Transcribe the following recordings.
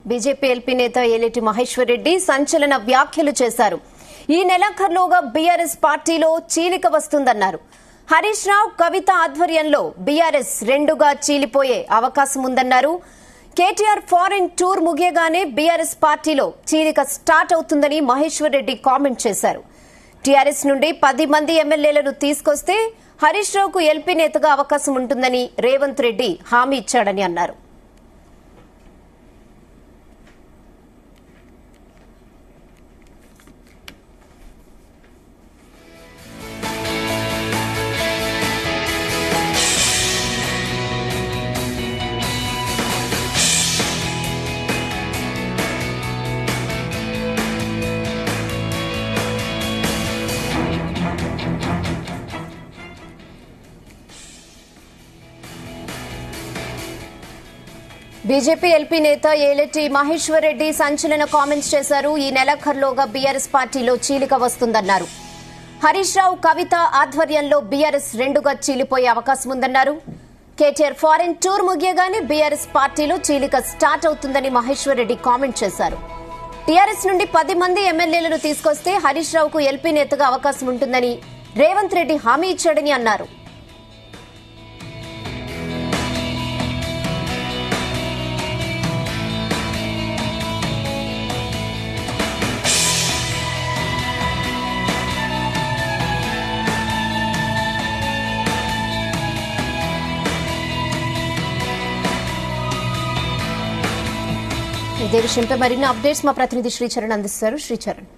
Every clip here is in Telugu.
బీజేపీ ఎల్పీ నేత ఏలేటి మహేశ్వర్ రెడ్డి సంచలన వ్యాఖ్యలు చేశారు. ఈ నెలాఖరులోగా బీఆర్ఎస్ పార్టీలో చీలిక వస్తుందన్నారు. హరీష్ రావు, కవిత ఆధ్వర్యంలో బీఆర్ఎస్ రెండుగా చీలిపోయే అవకాశం ఉందన్నారు. కేటీఆర్ ఫారెన్ టూర్ ముగియగానే బీఆర్ఎస్ పార్టీలో చీలిక స్టార్ట్ అవుతుందని మహేశ్వర్ రెడ్డి కామెంట్ చేశారు. టీఆర్ఎస్ నుండి 10 మంది ఎమ్మెల్యేలను తీసుకొస్తే హరీష్ రావుకు ఎల్పీ నేతగా అవకాశం ఉంటుందని రేవంత్ రెడ్డి హామీ ఇచ్చాడని అన్నారు. బీజేపీ ఎల్పీ నేత ఏలేటి మహేశ్వర్ రెడ్డి సంచలన కామెంట్స్ చేశారు. ఈ నెలాఖరులోగా బీఆర్ఎస్ పార్టీలో చీలిక వస్తుందన్నారు. హరీష్ రావు, కవిత ఆధ్వర్యంలో బీఆర్ఎస్ రెండుగా చీలిపోయే అవకాశం ఉందన్నారు. కేటీఆర్ ఫారెన్ టూర్ ముగియగానే బీఆర్ఎస్ పార్టీలో చీలిక స్టార్ట్ అవుతుందని మహేశ్వర్ రెడ్డి కామెంట్ చేశారు. టీఆర్ఎస్ నుండి 10 మంది ఎమ్మెల్యేలను తీసుకొస్తే హరీష్ రావుకు ఎల్పీ నేతగా అవకాశం ఉంటుందని రేవంత్ రెడ్డి హామీ ఇచ్చాడని అన్నారు. ఇదే విషయంపై మరిన్ని అప్డేట్స్ మా ప్రతినిధి శ్రీచరణ్ అందిస్తారు. శ్రీచరణ్.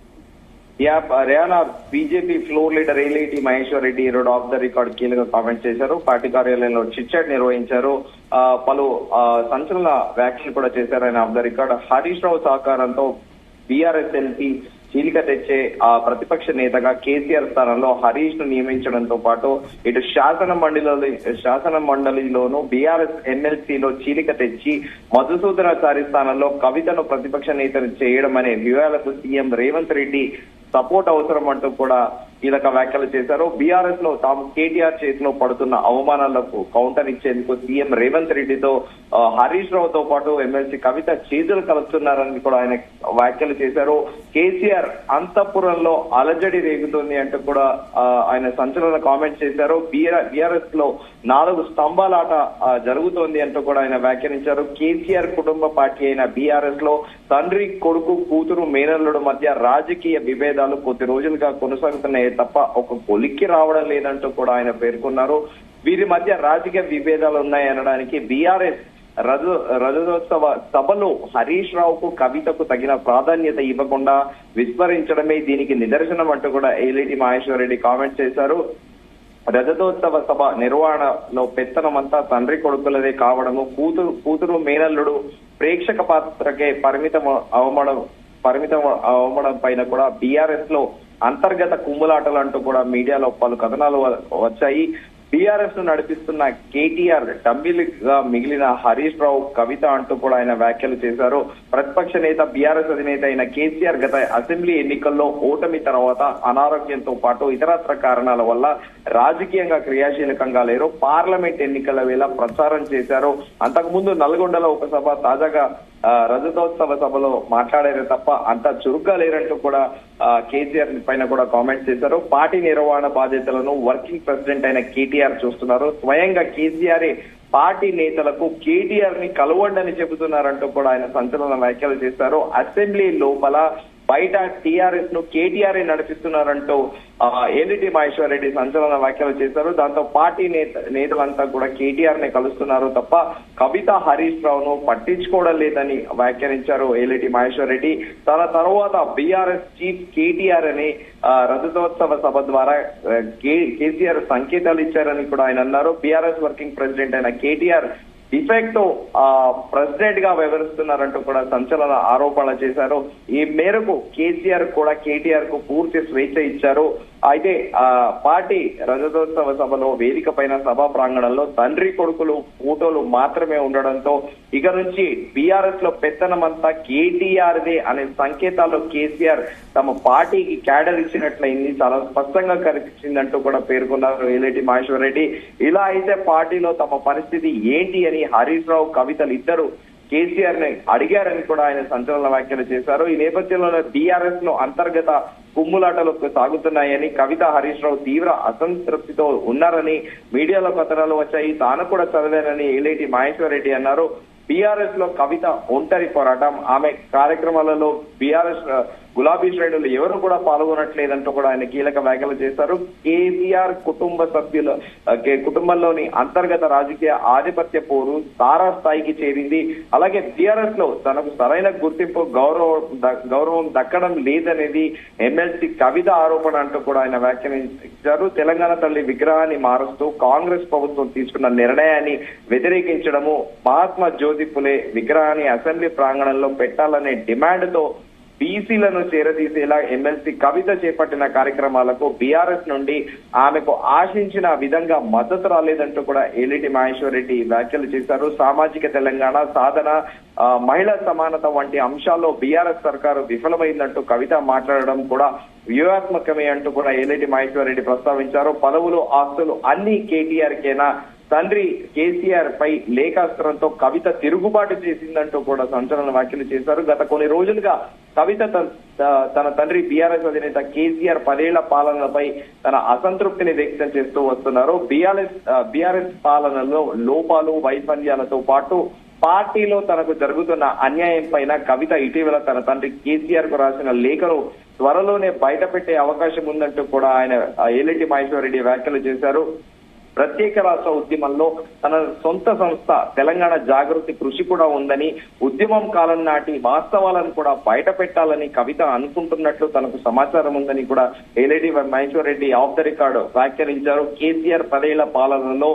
రేయానా, BJP floor leader Eleti Maheshwar Reddy ఈరోజు ఆఫ్ ద రికార్డ్ కీలక కామెంట్ చేశారు. పార్టీ కార్యాలయంలో చిట్ చాట్ నిర్వహించారు. పలు సంచలన వ్యాఖ్యలు కూడా చేశారు ఆయన off the record. Harish Rao సహకారంతో బీఆర్ఎస్ ఎల్పీ చీలిక తెచ్చే ప్రతిపక్ష నేతగా కేసీఆర్ స్థానంలో హరీష్ ను నియమించడంతో పాటు ఇటు శాసన మండలిలోనూ బీఆర్ఎస్ ఎమ్మెల్సీలో చీలిక తెచ్చి మధుసూదనాచారి స్థానంలో కవితను ప్రతిపక్ష నేతను చేయడం అనే వ్యూహాలకు సీఎం రేవంత్ రెడ్డి సపోర్ట్ అవసరం అంటూ కూడా కీలక వ్యాఖ్యలు చేశారు. బీఆర్ఎస్ లో తాము కేటీఆర్ చేతిలో పడుతున్న అవమానాలకు కౌంటర్ ఇచ్చేందుకు సీఎం రేవంత్ రెడ్డితో హరీష్ రావుతో పాటు ఎమ్మెల్సీ కవిత చేతులు కలుపుతున్నారని కూడా ఆయన వ్యాఖ్యలు చేశారు. కేసీఆర్ అంతఃపురంలో అలజడి రేగుతుంది అంటూ కూడా ఆయన సంచలన కామెంట్ చేశారు. బీఆర్ఎస్ లో 4 స్తంభాలాట జరుగుతోంది అంటూ కూడా ఆయన వ్యాఖ్యానించారు. కేసీఆర్ కుటుంబ పార్టీ అయిన బీఆర్ఎస్ లో తండ్రి, కొడుకు, కూతురు, మేనల్లుడు మధ్య రాజకీయ విభేదాలు కొద్ది రోజులుగా కొనసాగుతున్నాయి తప్ప ఒక కొలిక్కి రావడం లేదంటూ కూడా ఆయన పేర్కొన్నారు. వీరి మధ్య రాజకీయ విభేదాలు ఉన్నాయనడానికి బీఆర్ఎస్ రజతోత్సవ సభలో హరీష్ రావుకు, కవితకు తగిన ప్రాధాన్యత ఇవ్వకుండా విస్మరించడమే దీనికి నిదర్శనం అంటూ కూడా ఏలేటి మహేశ్వర్ రెడ్డి కామెంట్ చేశారు. రజతోత్సవ సభ నిర్వహణలో పెత్తనమంతా తండ్రి కొడుకులదే కావడము, కూతురు మేనల్లుడు ప్రేక్షక పాత్రకే పరిమితం అవమడం పైన కూడా బీఆర్ఎస్ లో అంతర్గత కుమ్ములాటలు అంటూ కూడా మీడియాలో పలు కథనాలు వచ్చాయి. బీఆర్ఎస్ ను నడిపిస్తున్న కేటీఆర్ డమ్మిగా మిగిలిన హరీష్ రావు, కవిత అంటూ కూడా ఆయన వ్యాఖ్యలు చేశారు. ప్రతిపక్ష నేత బీఆర్ఎస్ అధినేత అయిన కేసీఆర్ గత అసెంబ్లీ ఎన్నికల్లో ఓటమి తర్వాత అనారోగ్యంతో పాటు ఇతరత్ర కారణాల వల్ల రాజకీయంగా క్రియాశీలకంగా లేరు. పార్లమెంట్ ఎన్నికల వేళ ప్రచారం చేశారు. అంతకుముందు నల్గొండలో ఒక సభ, తాజాగా రజతోత్సవ సభలో మాట్లాడారు తప్ప అంత చురుగ్గా లేరంటూ కూడా కేసీఆర్ పైన కూడా కామెంట్ చేశారు. పార్టీ నిర్వహణ బాధ్యతలను వర్కింగ్ ప్రెసిడెంట్ అయిన కేటీఆర్ చూస్తున్నారు. స్వయంగా కేసీఆర్ పార్టీ నేతలకు కేటీఆర్ ని కలవండని చెబుతున్నారంటూ కూడా ఆయన సంచలన వ్యాఖ్యలు చేశారు. అసెంబ్లీ లోపల బయట టీఆర్ఎస్ ను కేటీఆర్ నడిపిస్తున్నారంటూ ఏలేటి మహేశ్వర్ రెడ్డి సంచలన వ్యాఖ్యలు చేశారు. దాంతో పార్టీ నేతలంతా కూడా కేటీఆర్ ని కలుస్తున్నారు తప్ప కవిత, హరీష్ రావును పట్టించుకోవడం లేదని వ్యాఖ్యానించారు ఏలేటి మహేశ్వర్ రెడ్డి. తన తర్వాత బీఆర్ఎస్ చీఫ్ కేటీఆర్ అని రజతోత్సవ సభ ద్వారా కేసీఆర్ సంకేతాలు ఇచ్చారని కూడా ఆయన అన్నారు. బీఆర్ఎస్ వర్కింగ్ ప్రెసిడెంట్ అయిన కేటీఆర్ డిఫెక్టో ప్రెసిడెంట్ గా వ్యవహరిస్తున్నారంటూ కూడా సంచలన ఆరోపణలు చేశారు. ఈ మేరకు కేసీఆర్ కూడా కేటీఆర్ కు పూర్తి స్వేచ్ఛ ఇచ్చారు. అయితే పార్టీ రజతోత్సవ సభలో వేదిక పైన సభా ప్రాంగణంలో తండ్రి కొడుకులు ఫోటోలు మాత్రమే ఉండడంతో ఇక నుంచి బీఆర్ఎస్ లో పెత్తనమంతా కేటీఆర్దే అనే సంకేతాల్లో కేసీఆర్ తమ పార్టీకి క్యాడర్ ఇచ్చినట్లయింది, చాలా స్పష్టంగా కనిపించిందంటూ కూడా పేర్కొన్నారు ఏలేటి మహేశ్వర్ రెడ్డి. ఇలా అయితే పార్టీలో తమ పరిస్థితి ఏంటి అని హరీష్ రావు, కవితలు ఇద్దరు కేసీఆర్ ని అడిగారని కూడా ఆయన సంచలన వ్యాఖ్యలు చేశారు. ఈ నేపథ్యంలో బీఆర్ఎస్ లో అంతర్గత కుమ్ములాటలు సాగుతున్నాయని, కవిత హరీష్ రావు తీవ్ర అసంతృప్తితో ఉన్నారని మీడియాలో కథనాలు వచ్చాయి. తాను కూడా చదివానని ఏలేటి మహేశ్వర్ రెడ్డి అన్నారు. బీఆర్ఎస్ లో కవిత ఒంటరి పోరాటం, ఆమె కార్యక్రమాలలో బీఆర్ఎస్ గులాబీ శ్రేణులు ఎవరు కూడా పాల్గొనట్లేదంటూ కూడా ఆయన కీలక వ్యాఖ్యలు చేశారు. కేసీఆర్ కుటుంబంలోని అంతర్గత రాజకీయ ఆధిపత్య పోరు తారా స్థాయికి చేరింది. అలాగే బీఆర్ఎస్ లో తనకు సరైన గుర్తింపు గౌరవం దక్కడం లేదనేది ఎమ్మెల్సీ కవిత ఆరోపణ అంటూ కూడా ఆయన వ్యాఖ్యానించారు. తెలంగాణ తల్లి విగ్రహాన్ని మారుస్తూ కాంగ్రెస్ ప్రభుత్వం తీసుకున్న నిర్ణయాన్ని వ్యతిరేకించడము, మహాత్మా జ్యోతి పులే విగ్రహాన్ని అసెంబ్లీ ప్రాంగణంలో పెట్టాలనే డిమాండ్ తో బీసీలను చేరదీసేలా ఎమ్మెల్సీ కవిత చేపట్టిన కార్యక్రమాలకు బీఆర్ఎస్ నుండి ఆమెకు ఆశించిన విధంగా మద్దతు రాలేదంటూ కూడా ఏలేటి మహేశ్వర్ రెడ్డి వ్యాఖ్యలు చేశారు. సామాజిక తెలంగాణ సాధన, మహిళా సమానత వంటి అంశాల్లో బీఆర్ఎస్ సర్కారు విఫలమైందంటూ కవిత మాట్లాడడం కూడా వ్యూహాత్మకమే అంటూ కూడా ఏలేటి మహేశ్వర్ రెడ్డి ప్రస్తావించారు. పదవులు, ఆస్తులు అన్ని కేటీఆర్ కేనా, తండ్రి కేసీఆర్ పై లేఖాస్త్రంతో కవిత తిరుగుబాటు చేసిందంటూ కూడా సంచలన వ్యాఖ్యలు చేశారు. గత కొన్ని రోజులుగా కవిత తన తండ్రి బీఆర్ఎస్ అధినేత కేసీఆర్ 10 ఏళ్ల పాలనపై తన అసంతృప్తిని వ్యక్తం చేస్తూ వస్తున్నారు. బీఆర్ఎస్ పాలనలో లోపాలు, వైఫల్యాలతో పాటు పార్టీలో తనకు జరుగుతున్న అన్యాయం పైన కవిత ఇటీవల తన తండ్రి కేసీఆర్ కు రాసిన లేఖను త్వరలోనే బయట పెట్టే అవకాశం ఉందంటూ కూడా ఆయన ఏలేటి మహేశ్వర్ రెడ్డి వ్యాఖ్యలు చేశారు. ప్రత్యేక రాష్ట్ర ఉద్యమంలో తన సొంత సంస్థ తెలంగాణ జాగృతి కృషి కూడా ఉందని, ఉద్యమం కాలం నాటి వాస్తవాలను కూడా బయట పెట్టాలని కవిత అనుకుంటున్నట్లు తనకు సమాచారం ఉందని కూడా Eleti Maheshwar Reddy off the record వ్యాఖ్యానించారు. కేసీఆర్ 10 ఏళ్ల పాలనలో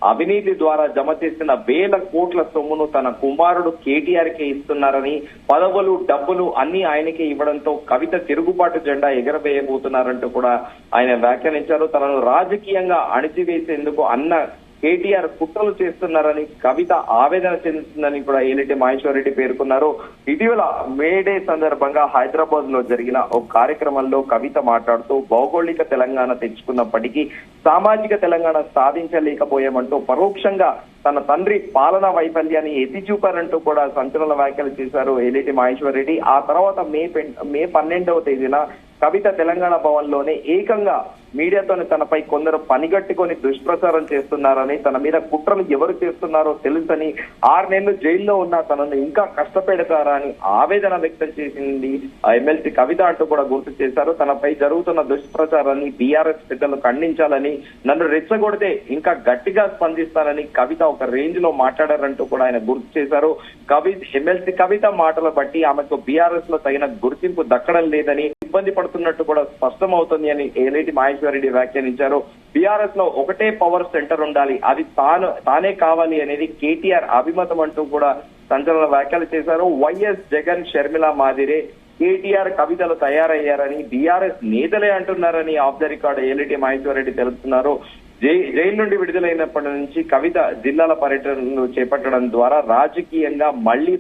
అవినీతి ద్వారా జమ చేసిన వేల కోట్ల సొమ్మును తన కుమారుడు కేటీఆర్ కే ఇస్తున్నారని, పదవులు, డబ్బులు అన్ని ఆయనకే ఇవ్వడంతో కవిత తిరుగుబాటు జెండా ఎగరవేయబోతున్నారంటూ కూడా ఆయన వ్యాఖ్యానించారు. తనను రాజకీయంగా అణిచివేసేందుకు అన్న కేటీఆర్ కుట్రలు చేస్తున్నారని కవిత ఆవేదన చెందుతుందని కూడా ఏలేటి మహేశ్వర్ రెడ్డి పేర్కొన్నారు. ఇటీవల మేడే సందర్భంగా హైదరాబాద్ లో జరిగిన ఒక కార్యక్రమంలో కవిత మాట్లాడుతూ భౌగోళిక తెలంగాణ తెచ్చుకున్నప్పటికీ సామాజిక తెలంగాణ సాధించలేకపోయామంటూ పరోక్షంగా తన తండ్రి పాలనా వైఫల్యాన్ని ఎత్తి చూపారంటూ కూడా సంచలన వ్యాఖ్యలు చేశారు ఏలేటి మహేశ్వర్ రెడ్డి. ఆ తర్వాత మే 12వ తేదీన కవిత తెలంగాణ భవన్ లోనే ఏకంగా మీడియాతోని తనపై కొందరు పనిగట్టుకొని దుష్ప్రచారం చేస్తున్నారని, తన మీద కుట్రలు ఎవరు చేస్తున్నారో తెలుసని, 6 నెలలు జైల్లో ఉన్న తనను ఇంకా కష్టపెడతారా అని ఆవేదన వ్యక్తం చేసింది ఎమ్మెల్సీ కవిత అంటూ కూడా గుర్తు చేశారు. తనపై జరుగుతున్న దుష్ప్రచారాన్ని బీఆర్ఎస్ పెద్దలు ఖండించాలని, నన్ను రెచ్చగొడితే ఇంకా గట్టిగా స్పందిస్తానని కవిత ఒక రేంజ్ లో మాట్లాడారంటూ కూడా ఆయన గుర్తు చేశారు. ఎమ్మెల్సీ కవిత మాటలు బట్టి ఆమెకు బీఆర్ఎస్ లో తగిన గుర్తింపు దక్కడం లేదని, ఇబ్బంది పడుతున్నట్టు కూడా స్పష్టమవుతుంది అని ఏలేటి మహేశ్వర్ రెడ్డి వ్యాఖ్యానించారు. బీఆర్ఎస్ లో ఒకటే పవర్ సెంటర్ ఉండాలి, అది తానే కావాలి అనేది కేటీఆర్ అభిమతం అంటూ కూడా సంచలన వ్యాఖ్యలు చేశారు. వైఎస్ జగన్, షర్మిల మాదిరే కేటీఆర్ కవితలు తయారయ్యారని బీఆర్ఎస్ నేతలే అంటున్నారని off the record Eleti Maheshwar Reddy తెలుపుతున్నారు. జైలు నుండి విడుదలైనప్పటి నుంచి కవిత జిల్లాల పర్యటనలు చేపట్టడం ద్వారా రాజకీయంగా మళ్లీ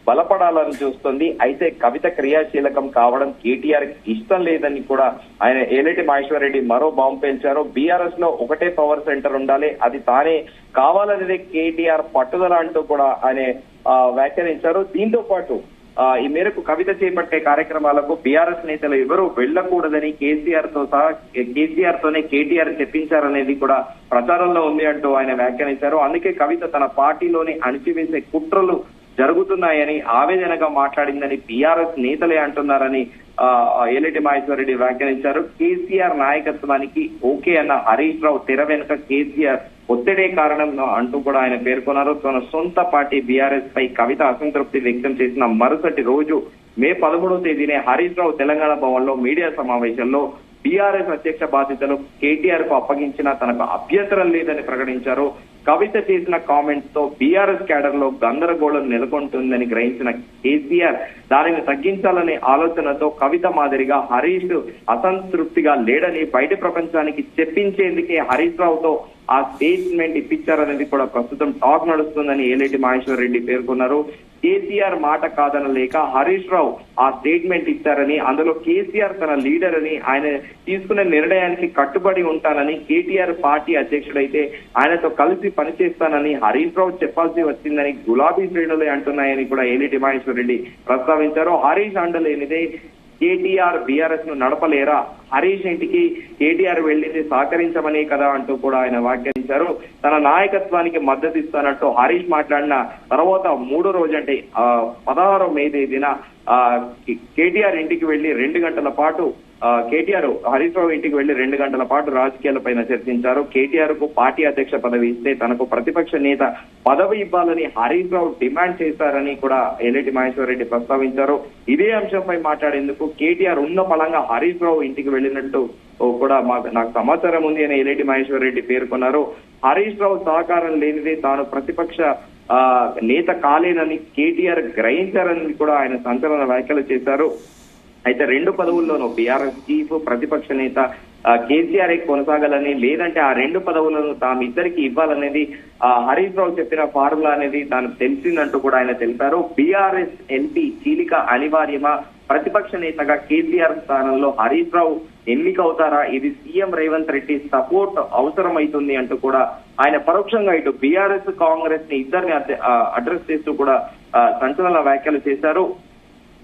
బలపడాలని చూస్తుంది. అయితే కవిత క్రియాశీలకం కావడం కేటీఆర్ ఇష్టం లేదని కూడా ఆయన ఏలేటి మహేశ్వర్ రెడ్డి మరో బాంబు పేల్చారు. బీఆర్ఎస్ లో ఒకటే పవర్ సెంటర్ ఉండాలి, అది తానే కావాలనేది కేటీఆర్ పట్టుదల అంటూ కూడా ఆయన వ్యాఖ్యానించారు. దీంతో పాటు ఈ మేరకు కవిత చేపట్టే కార్యక్రమాలకు బీఆర్ఎస్ నేతలు ఎవరూ వెళ్లకూడదని కేసీఆర్ తోనే కేటీఆర్ చెప్పించారనేది కూడా ప్రచారంలో ఉంది అంటూ ఆయన వ్యాఖ్యానించారు. అందుకే కవిత తన పార్టీలోని అణిచివేసే కుట్రలు జరుగుతున్నాయని ఆవేదనగా మాట్లాడిందని బీఆర్ఎస్ నేతలే అంటున్నారని ఏలేటి మహేశ్వర్ రెడ్డి వ్యాఖ్యానించారు. కేసీఆర్ నాయకత్వానికి ఓకే అన్న హరీష్ రావు తెర వెనుక కేసీఆర్ ఒత్తిడే కారణం అంటూ కూడా ఆయన పేర్కొన్నారు. తన సొంత పార్టీ బీఆర్ఎస్ పై కవిత అసంతృప్తి వ్యక్తం చేసిన మరుసటి రోజు మే 13వ తేదీనే హరీష్ రావు తెలంగాణ భవన్ లో మీడియా సమావేశంలో బీఆర్ఎస్ అధ్యక్ష బాధ్యతలు కేటీఆర్ కు అప్పగించినా తనకు అభ్యంతరం లేదని ప్రకటించారు. కవిత చేసిన కామెంట్స్ తో బీఆర్ఎస్ క్యాడర్ లో గందరగోళం నెలకొంటుందని గ్రహించిన కేసీఆర్ దానిని తగ్గించాలనే ఆలోచనతో కవిత మాదిరిగా హరీష్ అసంతృప్తిగా లేడని బయట ప్రపంచానికి చెప్పించేందుకే హరీష్ రావుతో ఆ స్టేట్మెంట్ ఇప్పించారనేది కూడా ప్రస్తుతం టాక్ నడుస్తుందని ఏలేటి మహేశ్వర్ రెడ్డి పేర్కొన్నారు. కేసీఆర్ మాట కాదనలేక హరీష్ రావు ఆ స్టేట్మెంట్ ఇచ్చారని, అందులో కేసీఆర్ తన లీడర్ అని, ఆయన తీసుకునే నిర్ణయానికి కట్టుబడి ఉంటానని, కేటీఆర్ పార్టీ అధ్యక్షుడైతే ఆయనతో కలిసి పనిచేస్తానని హరీష్ రావు చెప్పాల్సి వచ్చిందని గులాబీ శ్రేణులే అంటున్నాయని కూడా ఏలేటి మహేశ్వర్ రెడ్డి ప్రస్తావించారు. హరీష్ అండలేనిదే కేటీఆర్ బీఆర్ఎస్ ను నడపలేరా, హరీష్ ఇంటికి కేటీఆర్ వెళ్లింది సహకరించమనే కదా అంటూ కూడా ఆయన వ్యాఖ్యానించారు. తన నాయకత్వానికి మద్దతు ఇస్తానంటూ హరీష్ మాట్లాడిన తర్వాత మూడో రోజు అంటే 16వ మే తేదీన కేటీఆర్ ఇంటికి వెళ్లి 2 గంటల పాటు కేటీఆర్ హరీష్ రావు ఇంటికి వెళ్లి 2 గంటల పాటు రాజకీయాలపైన చర్చించారు. కేటీఆర్ కు పార్టీ అధ్యక్ష పదవి ఇస్తే తనకు ప్రతిపక్ష నేత పదవి ఇవ్వాలని హరీష్ రావు డిమాండ్ చేశారని కూడా ఏలేటి మహేశ్వర్ రెడ్డి ప్రస్తావించారు. ఇదే అంశంపై మాట్లాడేందుకు కేటీఆర్ ఉన్న పలంగా హరీష్ రావు ఇంటికి వెళ్లినట్టు కూడా నాకు సమాచారం ఉంది అని ఏలేటి మహేశ్వర్ రెడ్డి పేర్కొన్నారు. హరీష్ రావు సహకారం లేనిదే తాను ప్రతిపక్ష నేత కాలేనని కేటీఆర్ గ్రహించారని కూడా ఆయన సంచలన వ్యాఖ్యలు చేశారు. అయితే 2 పదవుల్లోనూ బీఆర్ఎస్ చీఫ్, ప్రతిపక్ష నేత కేసీఆర్ కొనసాగాలని, లేదంటే ఆ 2 పదవులను తామిద్దరికి ఇవ్వాలనేది హరీష్ రావు చెప్పిన ఫార్ములా అనేది తాను తెలిసిందంటూ కూడా ఆయన తెలిపారు. బీఆర్ఎస్ ఎంపీ చీలిక అనివార్యమా, ప్రతిపక్ష నేతగా కేసీఆర్ స్థానంలో హరీష్ రావు ఎన్నికవుతారా, ఇది సీఎం రేవంత్ రెడ్డి సపోర్ట్ అవసరమైతుంది అంటూ కూడా ఆయన పరోక్షంగా ఇటు బీఆర్ఎస్ కాంగ్రెస్ ని ఇద్దరిని అడ్రస్ చేస్తూ కూడా సంచలన వ్యాఖ్యలు చేశారు.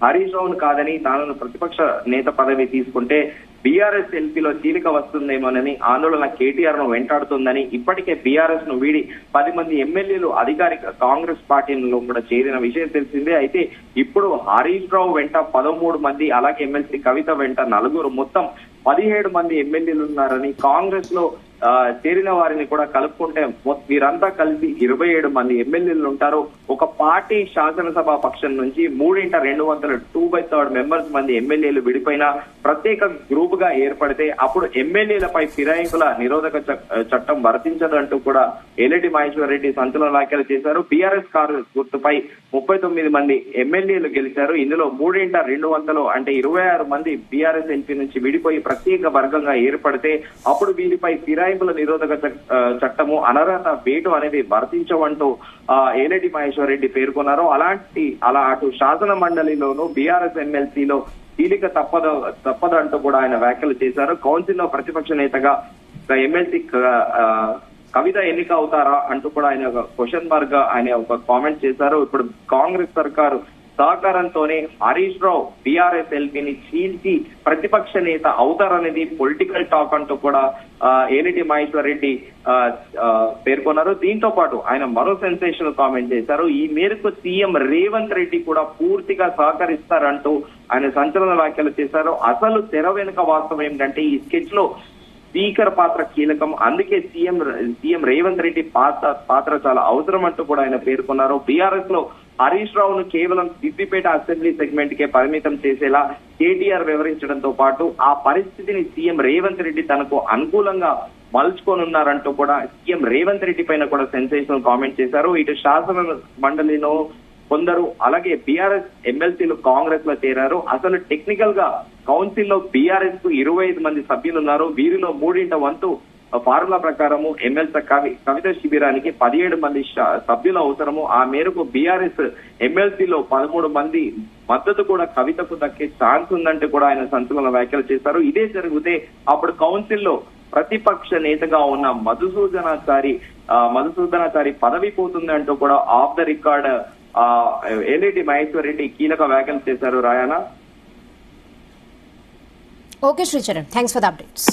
హరీష్ రావును కాదని తాను ప్రతిపక్ష నేత పదవి తీసుకుంటే బీఆర్ఎస్ ఎల్పీలో చీలిక వస్తుందేమోనని ఆందోళన కేటీఆర్ ను వెంటాడుతుందని, ఇప్పటికే బీఆర్ఎస్ ను వీడి 10 మంది ఎమ్మెల్యేలు అధికారిక కాంగ్రెస్ పార్టీలో కూడా చేరిన విషయం తెలిసిందే. అయితే ఇప్పుడు హరీష్ రావు వెంట 13 మంది, అలాగే ఎమ్మెల్సీ కవిత వెంట 4, మొత్తం 17 మంది ఎమ్మెల్యేలు ఉన్నారని, కాంగ్రెస్ లో చేరిన వారిని కూడా కలుపుకుంటే వీరంతా కలిసి 27 మంది ఎమ్మెల్యేలు ఉంటారు. ఒక పార్టీ శాసనసభ పక్షం నుంచి 2/3 మెంబర్స్ మంది ఎమ్మెల్యేలు విడిపోయిన ప్రత్యేక గ్రూప్ గా ఏర్పడితే అప్పుడు ఎమ్మెల్యేలపై ఫిరాయింపుల నిరోధక చట్టం వర్తించదంటూ కూడా ఏలేటి మహేశ్వర్ రెడ్డి సంచలన వ్యాఖ్యలు చేశారు. బీఆర్ఎస్ కారు గుర్తుపై 39 మంది ఎమ్మెల్యేలు గెలిచారు. ఇందులో 3/200 అంటే 26 మంది బీఆర్ఎస్ ఎంపీ నుంచి విడిపోయి ప్రత్యేక వర్గంగా ఏర్పడితే అప్పుడు వీరిపై ఫిరాయింపుల నిరోధక చట్టము, అనర్హత వేటు అనేది వర్తించవంటూ ఏలేటి మహేశ్వర్ రెడ్డి పేర్కొన్నారు. అలా అటు శాసన మండలిలోనూ బీఆర్ఎస్ ఎమ్మెల్సీలో చీలిక తప్పదంటూ కూడా ఆయన వ్యాఖ్యలు చేశారు. కౌన్సిల్ లో ప్రతిపక్ష నేతగా ఎమ్మెల్సీ కవిత ఎన్నిక అవుతారా అంటూ కూడా ఆయన క్వశ్చన్ మార్క్ గా ఆయన ఒక కామెంట్ చేశారు. ఇప్పుడు కాంగ్రెస్ సర్కారు సహకారంతోనే హరీష్ రావు బీఆర్ఎస్ ఎల్పీని చీల్చి ప్రతిపక్ష నేత అవుతారనేది పొలిటికల్ టాక్ అంటూ కూడా ఏలేటి మహేశ్వర్ రెడ్డి పేర్కొన్నారు. దీంతో పాటు ఆయన మరో సెన్సేషనల్ కామెంట్ చేశారు. ఈ మేరకు సీఎం రేవంత్ రెడ్డి కూడా పూర్తిగా సహకరిస్తారంటూ ఆయన సంచలన వ్యాఖ్యలు చేశారు. అసలు తెర వెనుక వాస్తవం ఏంటంటే ఈ స్కెచ్ లో స్పీకర్ పాత్ర కీలకం, అందుకే సీఎం రేవంత్ రెడ్డి పాత్ర చాలా అవసరం అంటూ కూడా ఆయన పేర్కొన్నారు. బీఆర్ఎస్ లో హరీష్ రావును కేవలం సిద్దిపేట అసెంబ్లీ సెగ్మెంట్ కే పరిమితం చేసేలా కేటీఆర్ వివరించడంతో పాటు ఆ పరిస్థితిని సీఎం రేవంత్ రెడ్డి తనకు అనుకూలంగా మలుచుకోనున్నారంటూ కూడా సీఎం రేవంత్ రెడ్డి పైన కూడా సెన్సేషనల్ కామెంట్ చేశారు. ఇటు శాసన మండలిలో కొందరు, అలాగే బీఆర్ఎస్ ఎమ్మెల్సీలు కాంగ్రెస్ లో చేరారు. అసలు టెక్నికల్ గా కౌన్సిల్ లో బీఆర్ఎస్ కు 25 మంది సభ్యులు ఉన్నారు. వీరిలో 3/1 ఫార్ములా ప్రకారము ఎమ్మెల్సీ కవిత శిబిరానికి 17 మంది సభ్యులు అవసరము. ఆ మేరకు బీఆర్ఎస్ ఎమ్మెల్సీలో 13 మంది మద్దతు కూడా కవితకు దక్కే ఛాన్స్ ఉందంటే కూడా ఆయన సంచలన వ్యాఖ్యలు చేశారు. ఇదే జరిగితే అప్పుడు కౌన్సిల్లో ప్రతిపక్ష నేతగా ఉన్న మధుసూదనాచారి పదవి పోతుంది అంటూ కూడా off the record Eleti Maheshwar Reddy కీలక వ్యాఖ్యలు చేశారు. రాయానా. Okay Sricharan, thanks for the updates.